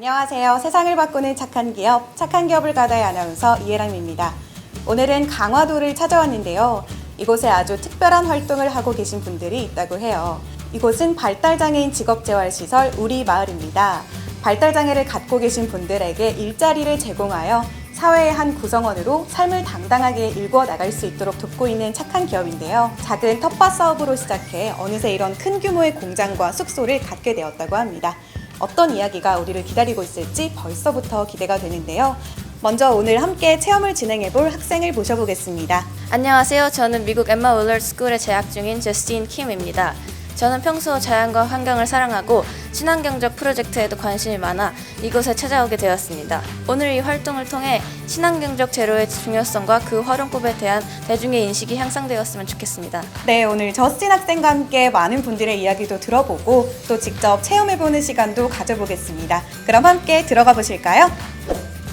안녕하세요. 세상을 바꾸는 착한 기업, 착한 기업을 가다의 아나운서 이혜람입니다. 오늘은 강화도를 찾아왔는데요. 이곳에 아주 특별한 활동을 하고 계신 분들이 있다고 해요. 이곳은 발달장애인 직업재활시설 우리마을입니다. 발달장애를 갖고 계신 분들에게 일자리를 제공하여 사회의 한 구성원으로 삶을 당당하게 일구어 나갈 수 있도록 돕고 있는 착한 기업인데요. 작은 텃밭 사업으로 시작해 어느새 이런 큰 규모의 공장과 숙소를 갖게 되었다고 합니다. 어떤 이야기가 우리를 기다리고 있을지 벌써부터 기대가 되는데요. 먼저 오늘 함께 체험을 진행해볼 학생을 모셔보겠습니다. 안녕하세요. 저는 미국 엠마 울러 스쿨에 재학 중인 저스틴 킴입니다. 저는 평소 자연과 환경을 사랑하고 친환경적 프로젝트에도 관심이 많아 이곳에 찾아오게 되었습니다. 오늘 이 활동을 통해 친환경적 재료의 중요성과 그 활용법에 대한 대중의 인식이 향상되었으면 좋겠습니다. 네, 오늘 저스틴 학생과 함께 많은 분들의 이야기도 들어보고 또 직접 체험해보는 시간도 가져보겠습니다. 그럼 함께 들어가 보실까요?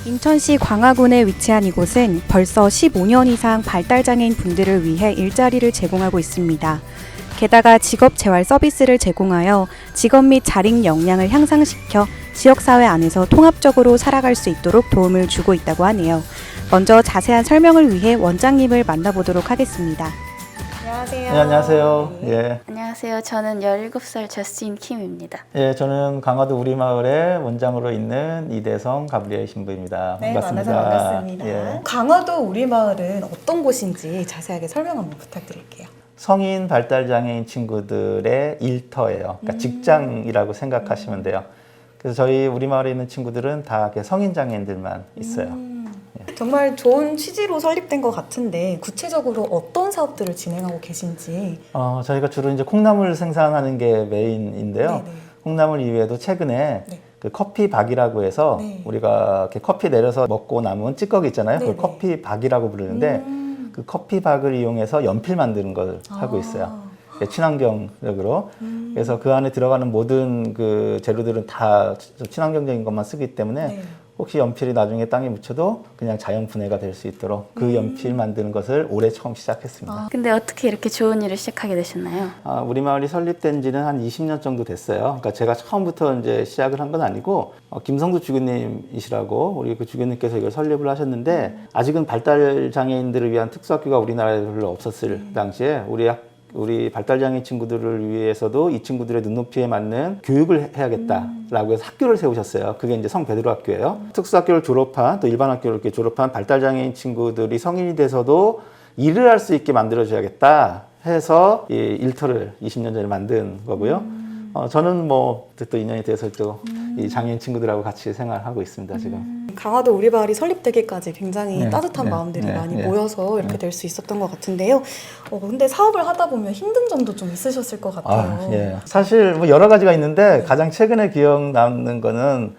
인천시 광화군에 위치한 이곳은 벌써 15년 이상 발달장애인 분들을 위해 일자리를 제공하고 있습니다. 게다가 직업재활 서비스를 제공하여 직업 및 자립 역량을 향상시켜 지역사회 안에서 통합적으로 살아갈 수 있도록 도움을 주고 있다고 하네요. 먼저 자세한 설명을 위해 원장님을 만나보도록 하겠습니다. 안녕하세요. 네, 안녕하세요. 네. 예. 안녕하세요. 저는 17살 저스틴 킴입니다. 예, 저는 강화도 우리마을의 원장으로 있는 이대성 가브리엘 신부입니다. 네, 반갑습니다. 만나서 반갑습니다. 예. 강화도 우리마을은 어떤 곳인지 자세하게 설명 한번 부탁드릴게요. 성인 발달장애인 친구들의 일터예요. 그러니까 직장이라고 생각하시면 돼요. 그래서 저희 우리마을에 있는 친구들은 다 성인 장애인들만 있어요. 정말 좋은 취지로 설립된 것 같은데 구체적으로 어떤 사업들을 진행하고 계신지. 저희가 주로 이제 콩나물 생산하는 게 메인인데요. 네네. 콩나물 이외에도 최근에 네. 그 커피 박이라고 해서 네. 우리가 이렇게 커피 내려서 먹고 남은 찌꺼기 있잖아요. 네네. 그걸 커피 박이라고 부르는데 그 커피 박을 이용해서 연필 만드는 걸 하고 있어요. 친환경적으로. 그래서 그 안에 들어가는 모든 그 재료들은 다 친환경적인 것만 쓰기 때문에 네. 혹시 연필이 나중에 땅에 묻혀도 그냥 자연 분해가 될 수 있도록 그 연필 만드는 것을 올해 처음 시작했습니다. 근데 어떻게 이렇게 좋은 일을 시작하게 되셨나요? 우리 마을이 설립된 지는 한 20년 정도 됐어요. 그러니까 제가 처음부터 이제 시작을 한 건 아니고, 김성두 주교님이시라고 우리 그 주교님께서 이걸 설립을 하셨는데, 아직은 발달 장애인들을 위한 특수학교가 우리나라에 별로 없었을 당시에 우리 발달장애 친구들을 위해서도 이 친구들의 눈높이에 맞는 교육을 해야겠다라고 해서 학교를 세우셨어요. 그게 이제 성베드로 학교예요. 특수학교를 졸업한, 또 일반 학교를 이렇게 졸업한 발달장애인 친구들이 성인이 돼서도 일을 할 수 있게 만들어줘야겠다 해서 이 일터를 20년 전에 만든 거고요. 저는 뭐 또 인연이 돼서 또 이 장애인 친구들하고 같이 생활하고 있습니다, 지금. 강화도 우리마을이 설립되기까지 굉장히 네, 따뜻한 네, 마음들이 네, 많이 네. 모여서 이렇게 될 수 있었던 것 같은데요. 근데 사업을 하다 보면 힘든 점도 좀 있으셨을 것 같아요. 예. 사실 뭐 여러 가지가 있는데 가장 최근에 기억 남는 거는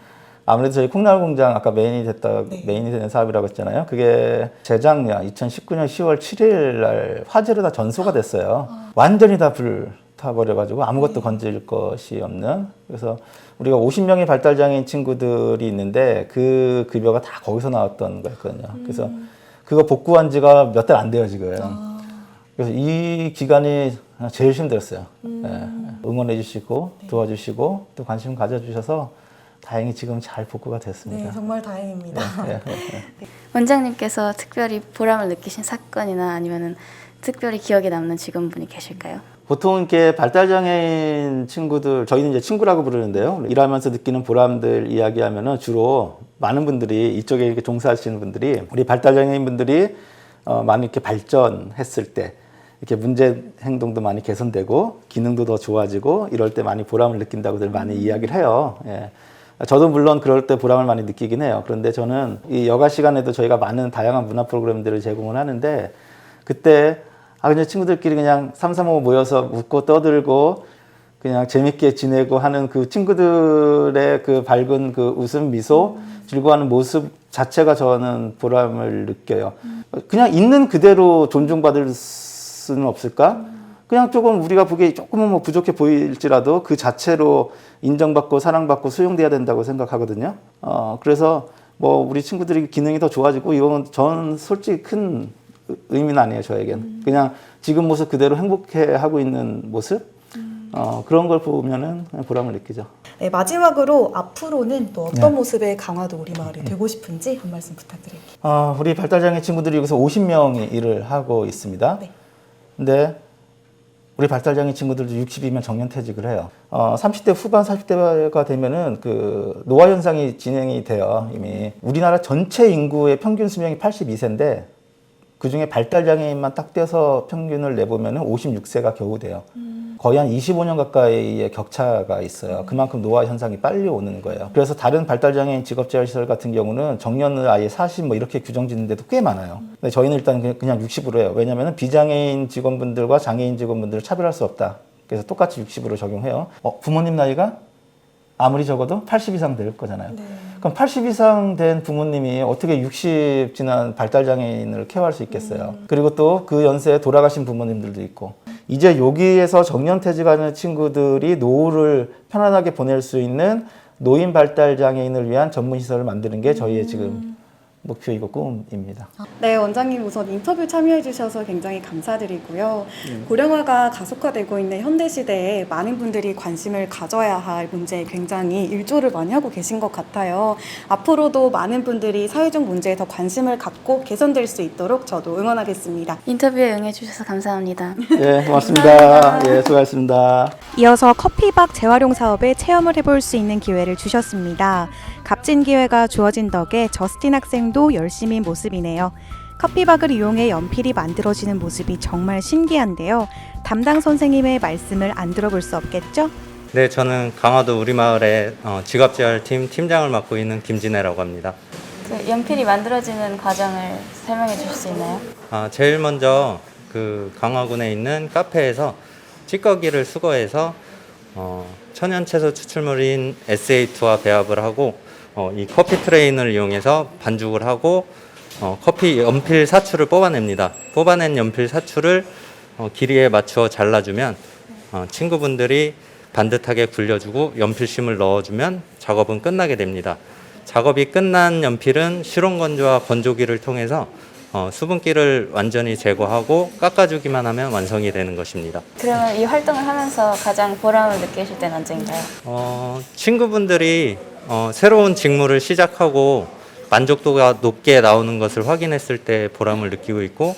아무래도 저희 콩나물 공장 아까 메인이 되는 사업이라고 했잖아요. 그게 재작년 2019년 10월 7일 날 화재로 다 전소가 됐어요. 완전히 다 불타버려가지고 아무것도 건질 것이 없는. 그래서 우리가 50명의 발달장애인 친구들이 있는데 그 급여가 다 거기서 나왔던 거였거든요. 그래서 그거 복구한 지가 몇 달 안 돼요, 지금. 그래서 이 기간이 제일 힘들었어요. 예. 응원해 주시고 도와주시고 또 관심 가져주셔서 다행히 지금 잘 복구가 됐습니다. 네, 정말 다행입니다. 원장님께서 특별히 보람을 느끼신 사건이나 아니면 특별히 기억에 남는 직원분이 계실까요? 보통 이렇게 발달장애인 친구들, 저희는 이제 친구라고 부르는데요. 일하면서 느끼는 보람들 이야기하면은 주로 많은 분들이 이쪽에 이렇게 종사하시는 분들이 우리 발달장애인 분들이 많이 이렇게 발전했을 때 이렇게 문제 행동도 많이 개선되고 기능도 더 좋아지고 이럴 때 많이 보람을 느낀다고들 많이 이야기를 해요. 예. 저도 물론 그럴 때 보람을 많이 느끼긴 해요. 그런데 저는 이 여가 시간에도 저희가 많은 다양한 문화 프로그램들을 제공을 하는데 그때 그냥 친구들끼리 그냥 삼삼오오 모여서 웃고 떠들고 그냥 재밌게 지내고 하는 그 친구들의 그 밝은 그 웃음, 미소, 즐거워하는 모습 자체가 저는 보람을 느껴요. 그냥 있는 그대로 존중받을 수는 없을까? 그냥 조금 우리가 보기에 조금은 뭐 부족해 보일지라도 그 자체로 인정받고 사랑받고 수용돼야 된다고 생각하거든요. 그래서 뭐 우리 친구들이 기능이 더 좋아지고 이건 전 솔직히 큰 의미는 아니에요, 저에겐. 그냥 지금 모습 그대로 행복해 하고 있는 모습? 그런 걸 보면은 보람을 느끼죠. 네, 마지막으로 앞으로는 또 어떤 네. 모습의 강화도 우리 마을이 되고 싶은지 한 말씀 부탁드릴게요. 우리 발달장애 친구들이 여기서 50명이 일을 하고 있습니다. 네. 근데 우리 발달장애 친구들도 60이면 정년퇴직을 해요. 30대 후반, 40대가 되면은 그 노화 현상이 진행이 돼요, 이미. 우리나라 전체 인구의 평균 수명이 82세인데 그 중에 발달장애인만 딱 떼서 평균을 내보면은 56세가 겨우 돼요. 거의 한 25년 가까이의 격차가 있어요. 그만큼 노화 현상이 빨리 오는 거예요. 그래서 다른 발달장애인 직업재활시설 같은 경우는 정년을 아예 40 뭐 이렇게 규정 짓는 데도 꽤 많아요. 근데 저희는 일단 그냥 60으로 해요. 왜냐하면 비장애인 직원분들과 장애인 직원분들을 차별할 수 없다. 그래서 똑같이 60으로 적용해요. 부모님 나이가 아무리 적어도 80 이상 될 거잖아요. 네. 그럼 80 이상 된 부모님이 어떻게 60 지난 발달장애인을 케어할 수 있겠어요. 그리고 또 그 연세에 돌아가신 부모님들도 있고 이제 여기에서 정년퇴직하는 친구들이 노후를 편안하게 보낼 수 있는 노인 발달장애인을 위한 전문시설을 만드는 게 저희의 지금 목표이고 꿈입니다. 네, 원장님 우선 인터뷰 참여해 주셔서 굉장히 감사드리고요. 고령화가 가속화되고 있는 현대시대에 많은 분들이 관심을 가져야 할 문제에 굉장히 일조를 많이 하고 계신 것 같아요. 앞으로도 많은 분들이 사회적 문제에 더 관심을 갖고 개선될 수 있도록 저도 응원하겠습니다. 인터뷰에 응해주셔서 감사합니다. 예, 고맙습니다. 예, 수고하셨습니다. 이어서 커피박 재활용 사업에 체험을 해볼 수 있는 기회를 주셨습니다. 값진 기회가 주어진 덕에 저스틴 학생도 열심인 모습이네요. 커피박을 이용해 연필이 만들어지는 모습이 정말 신기한데요. 담당 선생님의 말씀을 안 들어볼 수 없겠죠? 네, 저는 강화도 우리마을의 직업재활팀 팀장을 맡고 있는 김진애라고 합니다. 그 연필이 만들어지는 과정을 설명해 주실 수 있나요? 제일 먼저 그 강화군에 있는 카페에서 찌꺼기를 수거해서 천연채소 추출물인 SA2와 배합을 하고 이 커피 트레인을 이용해서 반죽을 하고 커피 연필 사출을 뽑아냅니다. 뽑아낸 연필 사출을 길이에 맞추어 잘라주면 친구분들이 반듯하게 굴려주고 연필심을 넣어주면 작업은 끝나게 됩니다. 작업이 끝난 연필은 실온 건조와 건조기를 통해서 수분기를 완전히 제거하고 깎아주기만 하면 완성이 되는 것입니다. 그러면 이 활동을 하면서 가장 보람을 느끼실 때는 언제인가요? 친구분들이 새로운 직무를 시작하고 만족도가 높게 나오는 것을 확인했을 때 보람을 느끼고 있고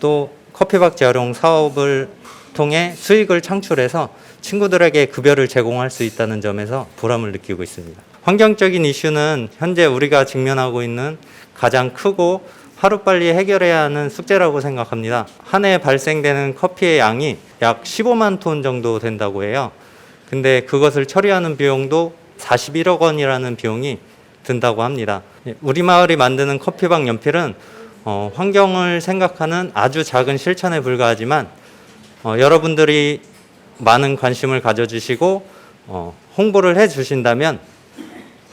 또 커피박 재활용 사업을 통해 수익을 창출해서 친구들에게 급여를 제공할 수 있다는 점에서 보람을 느끼고 있습니다. 환경적인 이슈는 현재 우리가 직면하고 있는 가장 크고 하루빨리 해결해야 하는 숙제라고 생각합니다. 한 해 발생되는 커피의 양이 약 15만 톤 정도 된다고 해요. 근데 그것을 처리하는 비용도 41억 원이라는 비용이 든다고 합니다. 우리 마을이 만드는 커피박 연필은 환경을 생각하는 아주 작은 실천에 불과하지만 여러분들이 많은 관심을 가져주시고 홍보를 해주신다면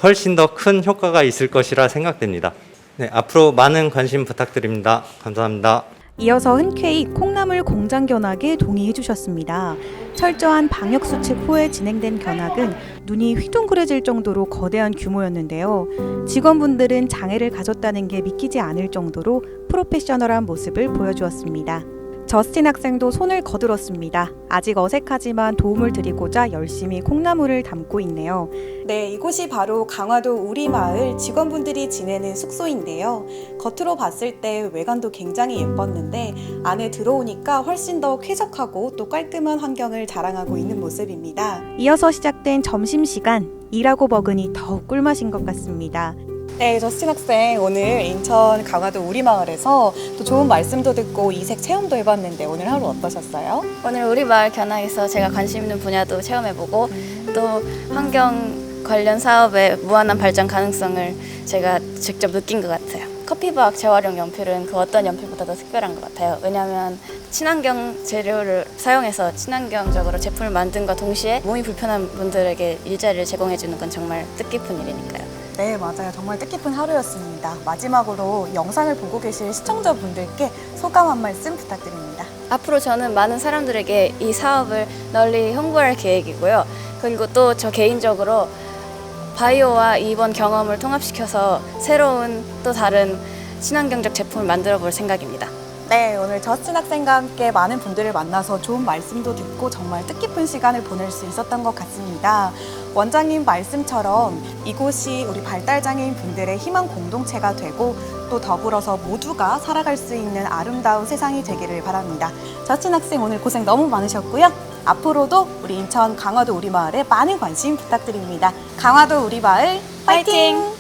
훨씬 더 큰 효과가 있을 것이라 생각됩니다. 네, 앞으로 많은 관심 부탁드립니다. 감사합니다. 이어서 흔쾌히 콩나물 공장 견학에 동의해 주셨습니다. 철저한 방역 수칙 후에 진행된 견학은 눈이 휘둥그레질 정도로 거대한 규모였는데요. 직원분들은 장애를 가졌다는 게 믿기지 않을 정도로 프로페셔널한 모습을 보여주었습니다. 저스틴 학생도 손을 거들었습니다. 아직 어색하지만 도움을 드리고자 열심히 콩나물을 담고 있네요. 네, 이곳이 바로 강화도 우리마을 직원분들이 지내는 숙소인데요. 겉으로 봤을 때 외관도 굉장히 예뻤는데 안에 들어오니까 훨씬 더 쾌적하고 또 깔끔한 환경을 자랑하고 있는 모습입니다. 이어서 시작된 점심시간, 일하고 먹으니 더욱 꿀맛인 것 같습니다. 네, 저스틴 학생 오늘 인천 강화도 우리마을에서 또 좋은 말씀도 듣고 이색 체험도 해봤는데 오늘 하루 어떠셨어요? 오늘 우리 마을 견학에서 제가 관심 있는 분야도 체험해보고 또 환경 관련 사업의 무한한 발전 가능성을 제가 직접 느낀 것 같아요. 커피박 재활용 연필은 그 어떤 연필보다도 특별한 것 같아요. 왜냐하면 친환경 재료를 사용해서 친환경적으로 제품을 만든과 동시에 몸이 불편한 분들에게 일자리를 제공해주는 건 정말 뜻깊은 일이니까요. 네, 맞아요. 정말 뜻깊은 하루였습니다. 마지막으로 영상을 보고 계실 시청자분들께 소감 한 말씀 부탁드립니다. 앞으로 저는 많은 사람들에게 이 사업을 널리 홍보할 계획이고요. 그리고 또 저 개인적으로 바이오와 이번 경험을 통합시켜서 새로운 또 다른 친환경적 제품을 만들어 볼 생각입니다. 네, 오늘 저스틴 학생과 함께 많은 분들을 만나서 좋은 말씀도 듣고 정말 뜻깊은 시간을 보낼 수 있었던 것 같습니다. 원장님 말씀처럼 이곳이 우리 발달장애인 분들의 희망 공동체가 되고 또 더불어서 모두가 살아갈 수 있는 아름다운 세상이 되기를 바랍니다. 저스틴 학생 오늘 고생 너무 많으셨고요. 앞으로도 우리 인천 강화도 우리마을에 많은 관심 부탁드립니다. 강화도 우리마을 파이팅!